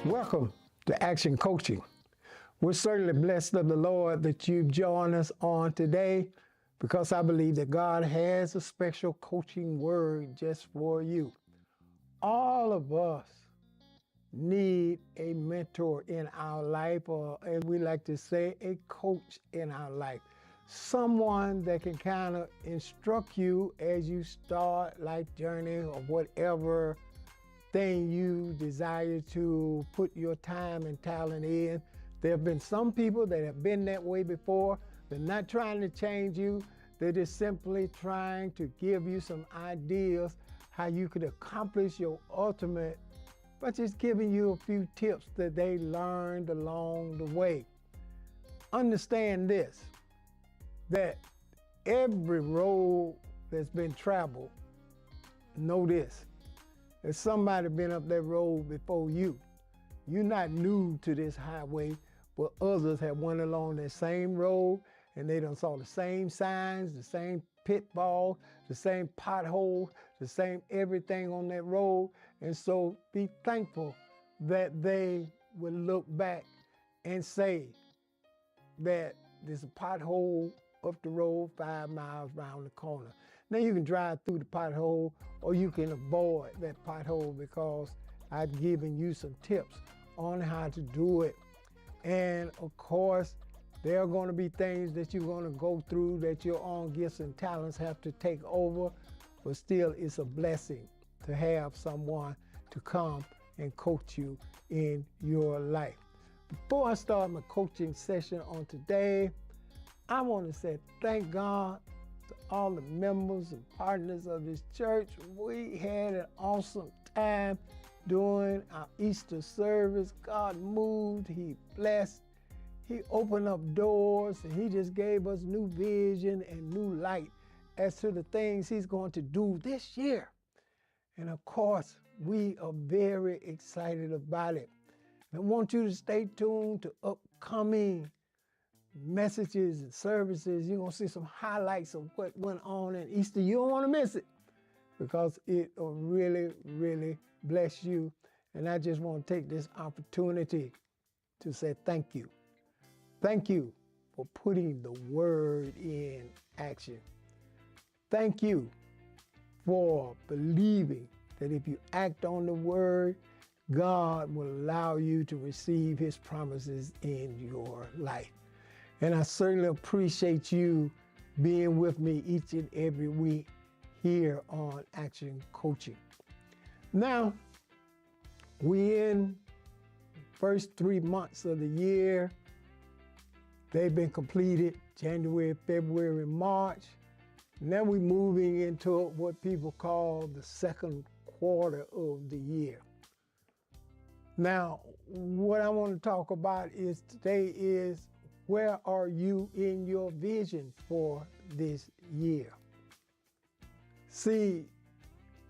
Welcome to Action Coaching. We're certainly blessed of the Lord that you've joined us on today because I believe that God has a special coaching word just for you. All of us need a mentor in our life, or as we like to say, a coach in our life. Someone that can kind of instruct you as you start life journey or whatever thing you desire to put your time and talent in. There have been some people that have been that way before. They're not trying to change you. They're just simply trying to give you some ideas how you could accomplish your ultimate, but just giving you a few tips that they learned along the way. Understand this, that every road that's been traveled, know this, there's somebody been up that road before you. You're not new to this highway, but others have went along that same road and they done saw the same signs, the same pitfalls, the same potholes, the same everything on that road. And so be thankful that they will look back and say that there's a pothole up the road 5 miles around the corner. Now you can drive through the pothole or you can avoid that pothole because I've given you some tips on how to do it. And of course, there are going to be things that you're going to go through that your own gifts and talents have to take over, but still it's a blessing to have someone to come and coach you in your life. Before I start my coaching session on today, I want to say thank God to all the members and partners of this church. We had an awesome time during our Easter service. God moved, He blessed, He opened up doors, and He just gave us new vision and new light as to the things He's going to do this year. And of course, we are very excited about it. I want you to stay tuned to upcoming messages and services. You're going to see some highlights of what went on in Easter. You don't want to miss it because it will really, really bless you. And I just want to take this opportunity to say thank you. Thank you for putting the word in action. Thank you for believing that if you act on the word, God will allow you to receive His promises in your life. And I certainly appreciate you being with me each and every week here on Action Coaching. Now, we're in the first 3 months of the year. They've been completed January, February, March. Now we're moving into what people call the second quarter of the year. Now, what I want to talk about today is where are you in your vision for this year? See,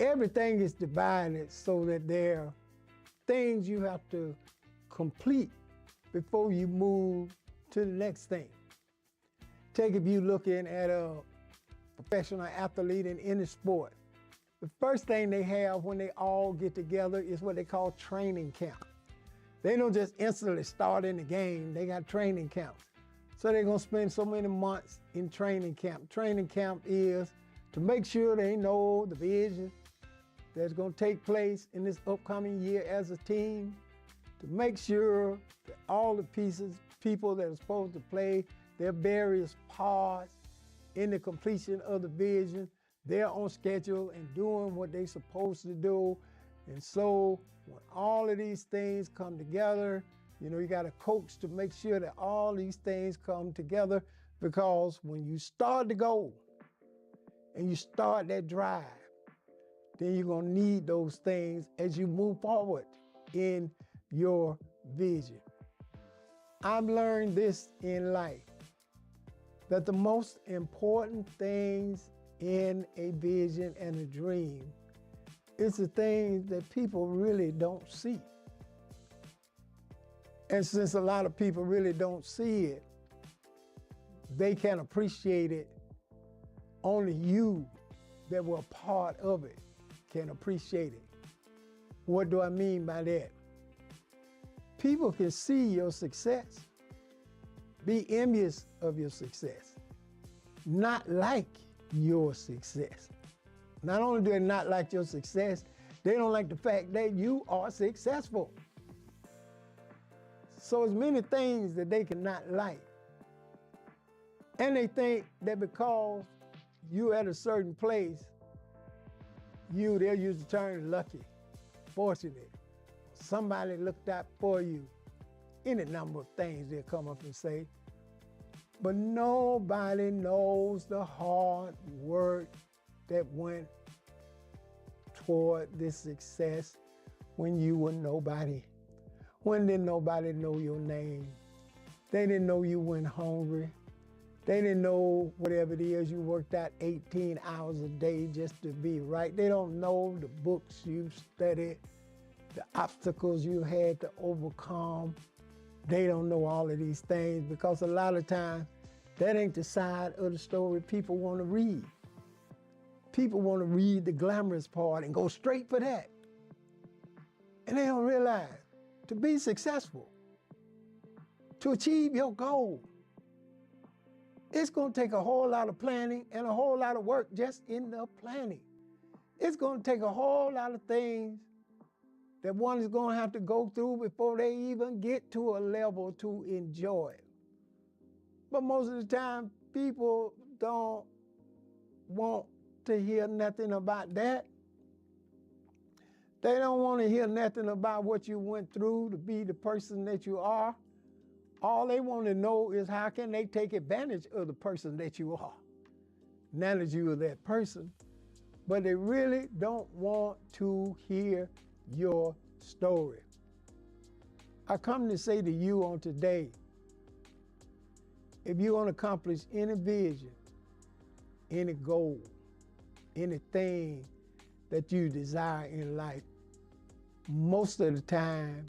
everything is divided so that there are things you have to complete before you move to the next thing. Take if you're looking at a professional athlete in any sport. The first thing they have when they all get together is what they call training camp. They don't just instantly start in the game, they got training camps. So they're gonna spend so many months in training camp. Training camp is to make sure they know the vision that's gonna take place in this upcoming year as a team, to make sure that all the people that are supposed to play their various parts in the completion of the vision, they're on schedule and doing what they're supposed to do. And so when all of these things come together, you got a coach to make sure that all these things come together, because when you start the goal and you start that drive, then you're going to need those things as you move forward in your vision. I've learned this in life, that the most important things in a vision and a dream is the things that people really don't see. And since a lot of people really don't see it, they can't appreciate it. Only you that were a part of it can appreciate it. What do I mean by that? People can see your success, be envious of your success, not like your success. Not only do they not like your success, they don't like the fact that you are successful. So there's many things that they cannot like. And they think that because you're at a certain place, they'll use the term lucky, fortunate. Somebody looked out for you. Any number of things they'll come up and say. But nobody knows the hard work that went toward this success when you were nobody. When didn't nobody know your name? They didn't know you went hungry. They didn't know whatever it is you worked out 18 hours a day just to be right. They don't know the books you studied, the obstacles you had to overcome. They don't know all of these things because a lot of times that ain't the side of the story people want to read. People want to read the glamorous part and go straight for that. And they don't realize to be successful, to achieve your goal, it's going to take a whole lot of planning and a whole lot of work just in the planning. It's going to take a whole lot of things that one is going to have to go through before they even get to a level to enjoy it. But most of the time, people don't want to hear nothing about that. They don't want to hear nothing about what you went through to be the person that you are. All they want to know is how can they take advantage of the person that you are. Now that you are that person, but they really don't want to hear your story. I come to say to you on today, if you want to accomplish any vision, any goal, anything that you desire in life, most of the time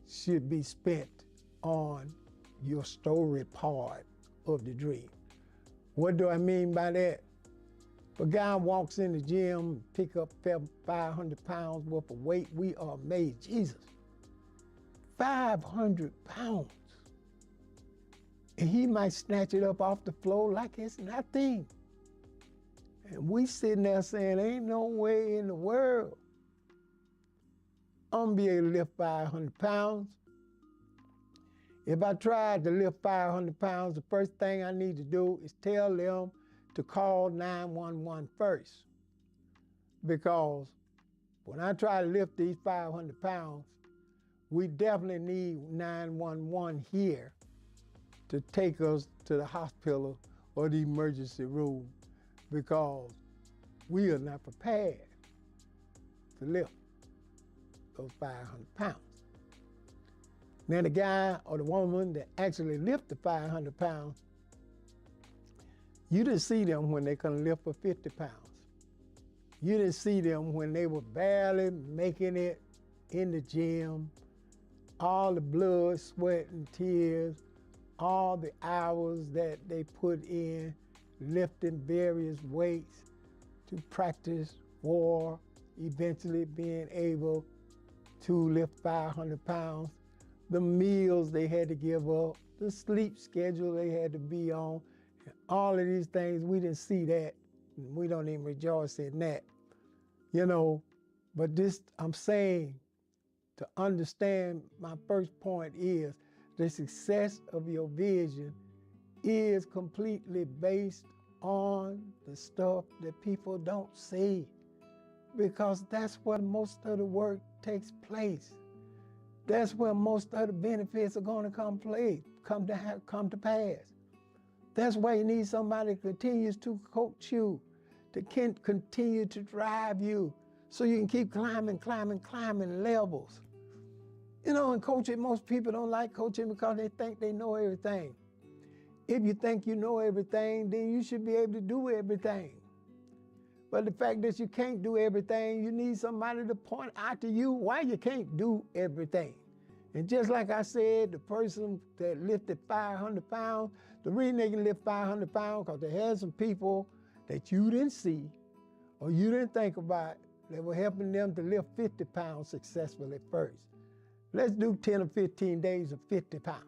should be spent on your story part of the dream. What do I mean by that? If a guy walks in the gym, pick up 500 pounds worth of weight, we are amazed. Jesus, 500 pounds. And he might snatch it up off the floor like it's nothing. And we sitting there saying, ain't no way in the world I'm gonna be able to lift 500 pounds. If I tried to lift 500 pounds, the first thing I need to do is tell them to call 911 first. Because when I try to lift these 500 pounds, we definitely need 911 here to take us to the hospital or the emergency room, because we are not prepared to lift those 500 pounds. Now the guy or the woman that actually lift the 500 pounds, you didn't see them when they couldn't lift for 50 pounds. You didn't see them when they were barely making it in the gym, all the blood, sweat, and tears, all the hours that they put in lifting various weights to practice for eventually being able to lift 500 pounds, the meals they had to give up, the sleep schedule they had to be on, and all of these things, we didn't see that. We don't even rejoice in that, you know. But this, I'm saying, to understand, my first point is the success of your vision is completely based on the stuff that people don't see, because that's where most of the work takes place. That's where most of the benefits are going to come to pass. That's why you need somebody that continues to coach you, that can continue to drive you, so you can keep climbing levels. You know, in coaching, most people don't like coaching because they think they know everything. If you think you know everything, then you should be able to do everything. But the fact that you can't do everything, you need somebody to point out to you why you can't do everything. And just like I said, the person that lifted 500 pounds, the reason they can lift 500 pounds because they had some people that you didn't see or you didn't think about that were helping them to lift 50 pounds successfully first. Let's do 10 or 15 days of 50 pounds.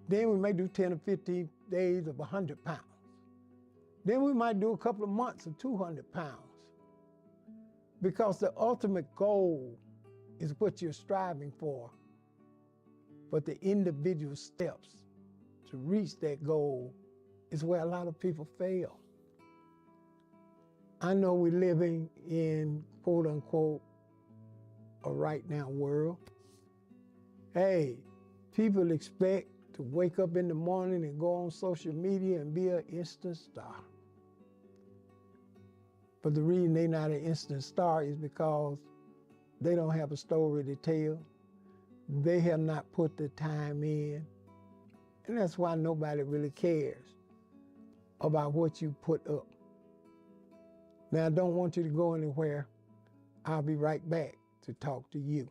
Then we may do 10 or 15 days of 100 pounds. Then we might do a couple of months of 200 pounds. Because the ultimate goal is what you're striving for. But the individual steps to reach that goal is where a lot of people fail. I know we're living in, quote unquote, a right now world. Hey, people expect to wake up in the morning and go on social media and be an instant star. But the reason they're not an instant star is because they don't have a story to tell. They have not put the time in. And that's why nobody really cares about what you put up. Now, I don't want you to go anywhere. I'll be right back to talk to you.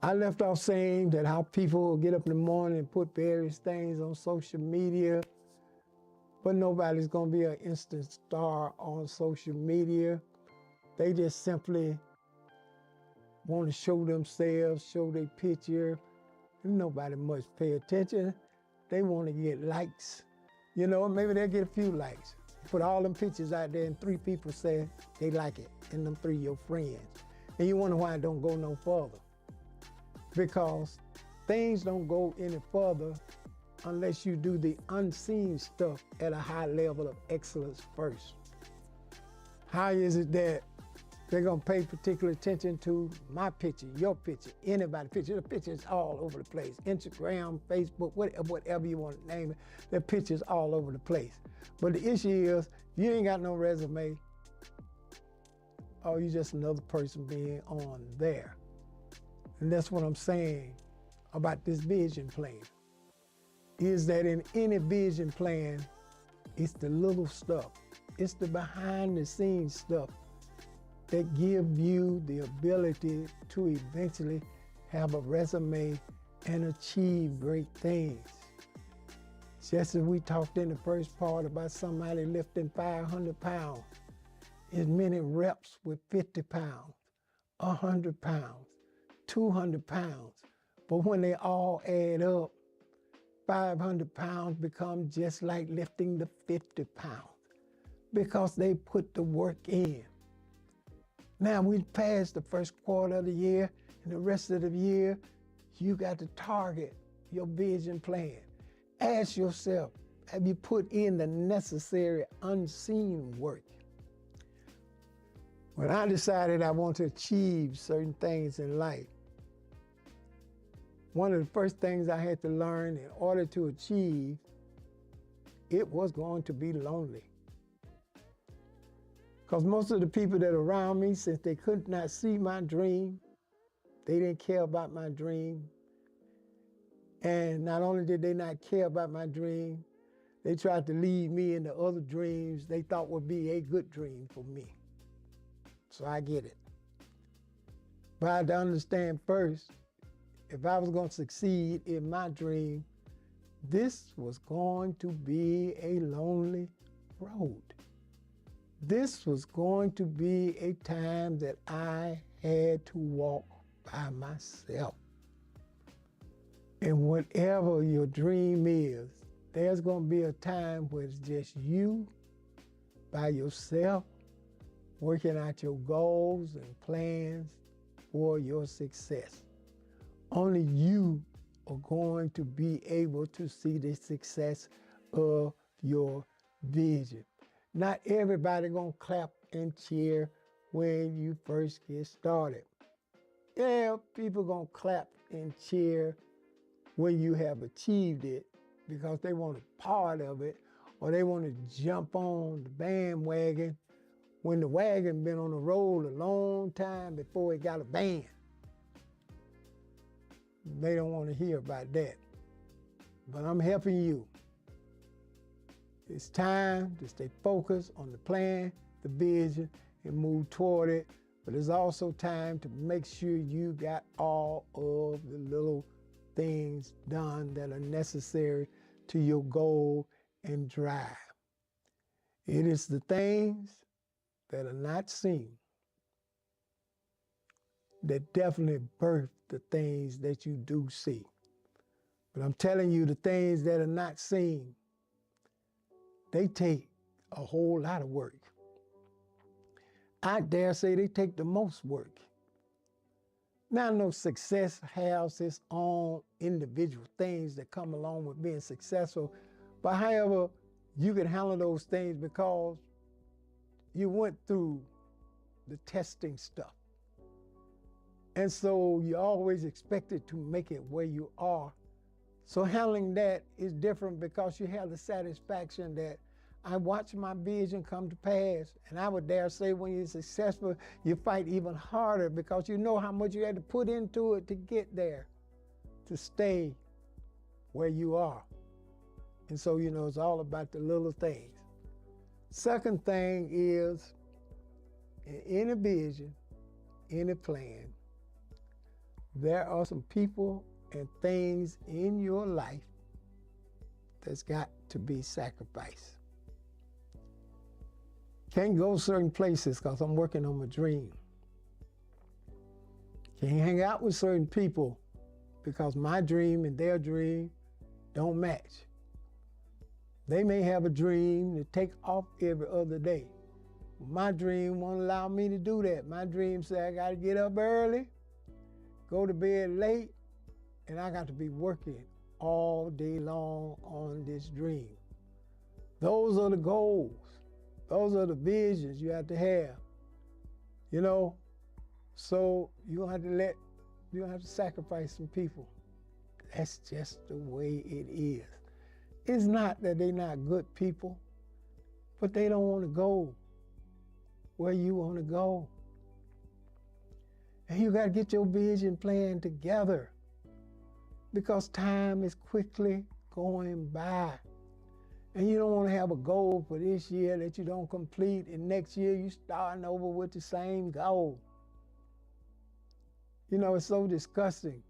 I left off saying that how people will get up in the morning and put various things on social media, but nobody's gonna be an instant star on social media. They just simply want to show themselves, show their picture. Nobody much pay attention. They want to get likes. You know, maybe they'll get a few likes. Put all them pictures out there and 3 people say they like it, and them 3 your friends. And you wonder why it don't go no further. Because things don't go any further unless you do the unseen stuff at a high level of excellence first. How is it that they're gonna pay particular attention to my picture, your picture, anybody's picture? The pictures all over the place. Instagram, Facebook, whatever you want to name it, there are pictures all over the place. But the issue is, if you ain't got no resume, oh, you're just another person being on there. And that's what I'm saying about this vision plan, is that in any vision plan, it's the little stuff. It's the behind the scenes stuff that give you the ability to eventually have a resume and achieve great things. Just as we talked in the first part about somebody lifting 500 pounds, as many reps with 50 pounds, 100 pounds, 200 pounds. But when they all add up, 500 pounds become just like lifting the 50 pounds because they put the work in. Now we passed the first quarter of the year, and the rest of the year, you got to target your vision plan. Ask yourself, have you put in the necessary unseen work? When I decided I want to achieve certain things in life, one of the first things I had to learn in order to achieve, it was going to be lonely. Because most of the people that are around me, since they could not see my dream, they didn't care about my dream. And not only did they not care about my dream, they tried to lead me into other dreams they thought would be a good dream for me. So I get it. But I had to understand first, if I was going to succeed in my dream, this was going to be a lonely road. This was going to be a time that I had to walk by myself. And whatever your dream is, there's going to be a time where it's just you by yourself, working out your goals and plans for your success. Only you are going to be able to see the success of your vision. Not everybody gonna clap and cheer when you first get started. Yeah, people gonna clap and cheer when you have achieved it because they want a part of it, or they want to jump on the bandwagon when the wagon been on the road a long time before it got a band. They don't want to hear about that. But I'm helping you. It's time to stay focused on the plan, the vision, and move toward it. But it's also time to make sure you got all of the little things done that are necessary to your goal and drive. It is the things that are not seen that definitely birth the things that you do see. But I'm telling you, the things that are not seen, they take a whole lot of work. I dare say they take the most work. Now, I know success has its own individual things that come along with being successful, but however, you can handle those things because you went through the testing stuff. And so you're always expected to make it where you are. So handling that is different because you have the satisfaction that I watched my vision come to pass. And I would dare say when you're successful, you fight even harder because you know how much you had to put into it to get there, to stay where you are. And so, you know, it's all about the little things. Second thing is, in any vision, any plan, there are some people and things in your life that's got to be sacrificed. Can't go certain places because I'm working on my dream. Can't hang out with certain people because my dream and their dream don't match. They may have a dream to take off every other day. My dream won't allow me to do that. My dream says I gotta get up early, go to bed late, and I got to be working all day long on this dream. Those are the goals. Those are the visions you have to have. You know, so you're gonna have to sacrifice some people. That's just the way it is. It's not that they're not good people, but they don't want to go where you want to go. And you got to get your vision plan together because time is quickly going by. And you don't want to have a goal for this year that you don't complete, and next year you're starting over with the same goal. You know, it's so disgusting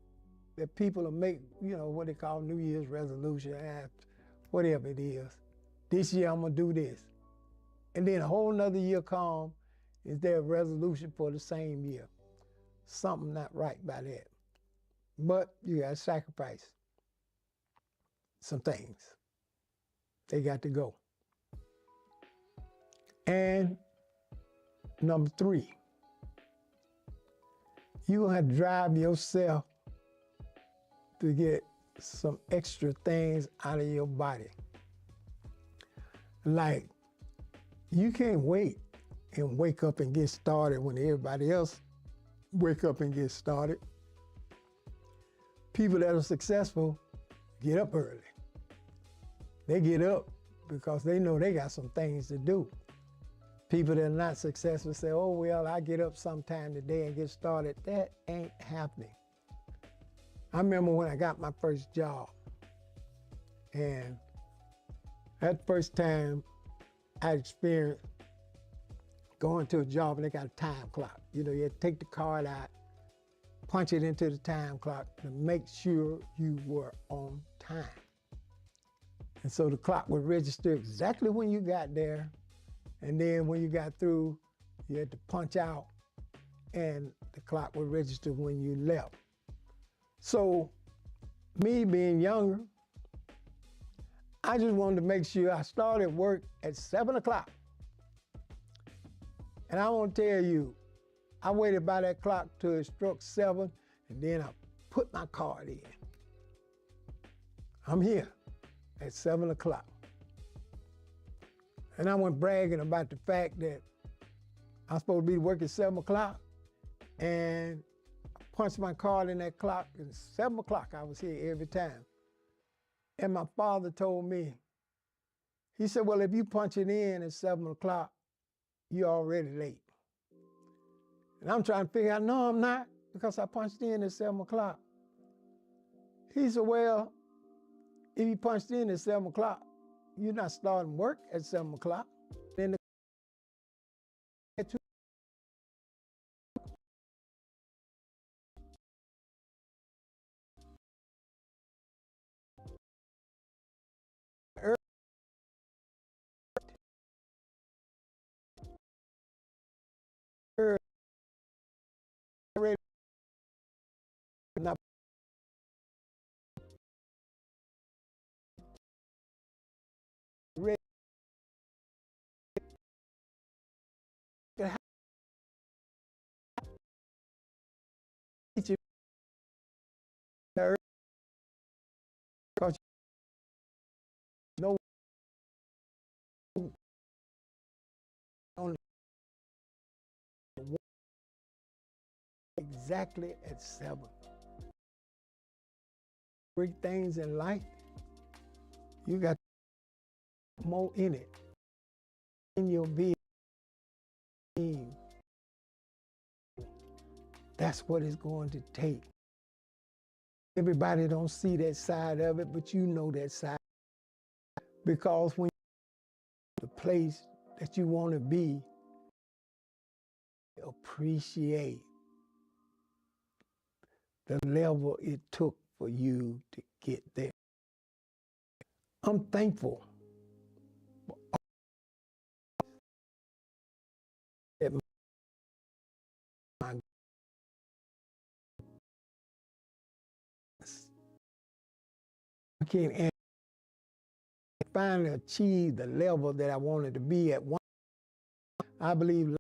that people will make, you know, what they call New Year's resolution, whatever it is. This year I'm gonna do this. And then a whole nother year comes, is there a resolution for the same year? Something not right by that. But you gotta sacrifice some things. They got to go. And number 3, you're gonna have to drive yourself to get some extra things out of your body. Like, you can't wait and wake up and get started when everybody else wake up and get started. People that are successful get up early. They get up because they know they got some things to do. People that are not successful say, oh, well, I get up sometime today and get started. That ain't happening. I remember when I got my first job, and that first time I experienced going to a job and they got a time clock. You know, you had to take the card out, punch it into the time clock to make sure you were on time. And so the clock would register exactly when you got there, and then when you got through, you had to punch out, and the clock would register when you left. So, me being younger, I just wanted to make sure I started work at 7 o'clock. And I want to tell you, I waited by that clock till it struck 7, and then I put my card in. I'm here at 7 o'clock. And I went bragging about the fact that I'm supposed to be working at 7 o'clock, and I punched my card in that clock, and 7 o'clock I was here every time. And my father told me, he said, well, if you punch it in at 7 o'clock, you're already late. And I'm trying to figure out, no, I'm not, because I punched in at 7 o'clock. He said, well, if you punched in at 7 o'clock, you're not starting work at 7 o'clock. Then because no only exactly at 7. Great things in life, you got more in it. In your being, that's what it's going to take. Everybody don't see that side of it, but you know that side. Because when you're the place that you want to be, appreciate the level it took for you to get there. I'm thankful for all that I can't finally achieve the level that I wanted to be at. I believe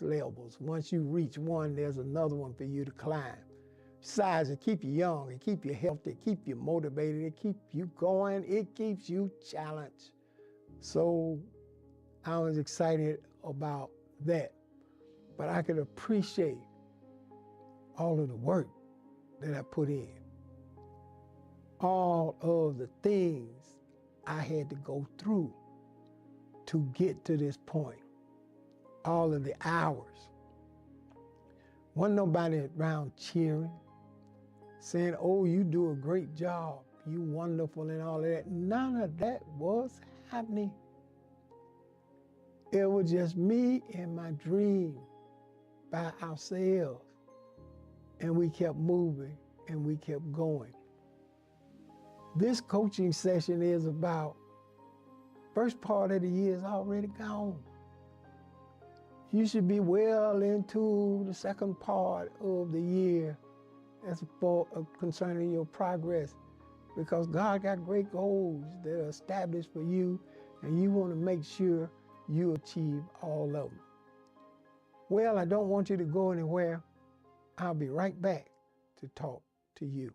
levels. Once you reach one, there's another one for you to climb. Besides, it keeps you young, it keeps you healthy, it keeps you motivated, it keeps you going, it keeps you challenged. So I was excited about that. But I could appreciate all of the work that I put in. All of the things I had to go through to get to this point. All of the hours. Wasn't nobody around cheering, saying, oh, you do a great job, you wonderful and all of that. None of that was happening. It was just me and my dream by ourselves. And we kept moving and we kept going. This coaching session is about, first part of the year is already gone. You should be well into the second part of the year as for concerning your progress, because God got great goals that are established for you, and you want to make sure you achieve all of them. Well, I don't want you to go anywhere. I'll be right back to talk to you.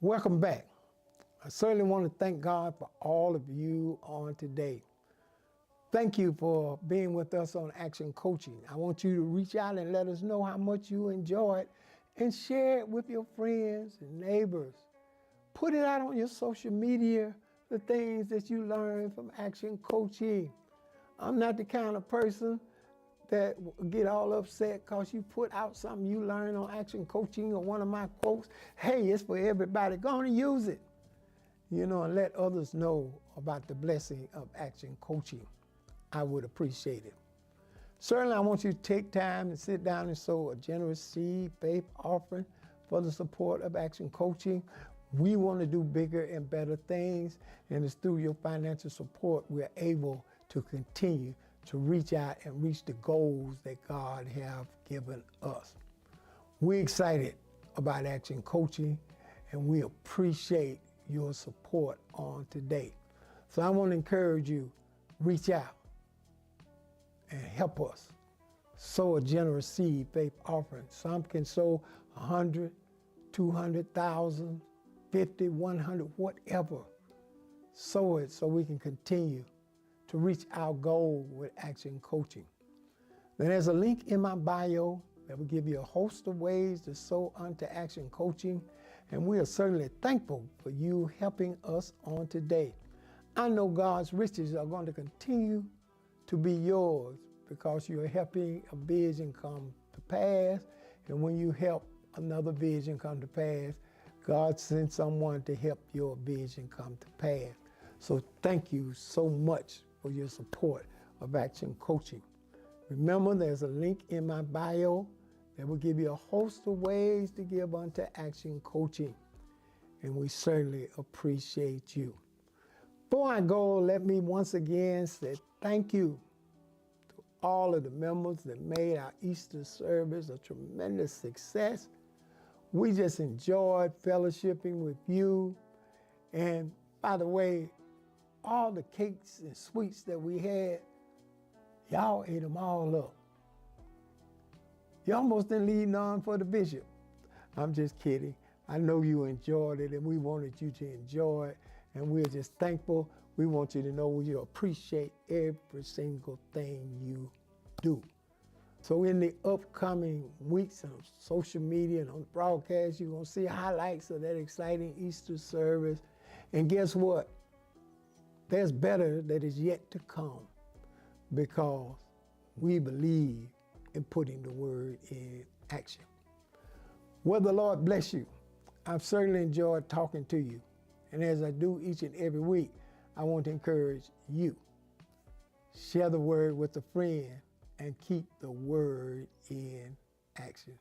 Welcome back. I certainly want to thank God for all of you on today. Thank you for being with us on Action Coaching. I want you to reach out and let us know how much you enjoy it and share it with your friends and neighbors. Put it out on your social media, the things that you learn from Action Coaching. I'm not the kind of person that get all upset because you put out something you learn on Action Coaching or one of my quotes. Hey, it's for everybody. Go on and use it. You know, and let others know about the blessing of Action Coaching. I would appreciate it. Certainly, I want you to take time and sit down and sow a generous seed, faith offering for the support of Action Coaching. We want to do bigger and better things, and it's through your financial support we're able to continue to reach out and reach the goals that God has given us. We're excited about Action Coaching, and we appreciate your support on today. So I want to encourage you, reach out and help us sow a generous seed faith offering. Some can sow 100, 200,000, 50, 100, whatever. Sow it so we can continue to reach our goal with Action Coaching. Then there's a link in my bio that will give you a host of ways to sow unto Action Coaching, and we are certainly thankful for you helping us on today. I know God's riches are going to continue to be yours because you're helping a vision come to pass, and when you help another vision come to pass, God sends someone to help your vision come to pass. So thank you so much for your support of Action Coaching. Remember, there's a link in my bio that will give you a host of ways to give unto Action Coaching, and we certainly appreciate you. Before I go, let me once again say thank you to all of the members that made our Easter service a tremendous success. We just enjoyed fellowshipping with you. And by the way, all the cakes and sweets that we had, y'all ate them all up. You almost didn't leave none for the bishop. I'm just kidding. I know you enjoyed it, and we wanted you to enjoy it, and we're just thankful. We want you to know we appreciate every single thing you do. So in the upcoming weeks on social media and on the broadcast, you're going to see highlights of that exciting Easter service. And guess what? There's better that is yet to come, because we believe in putting the word in action. Well, the Lord bless you. I've certainly enjoyed talking to you. And as I do each and every week, I want to encourage you. Share the word with a friend and keep the word in action.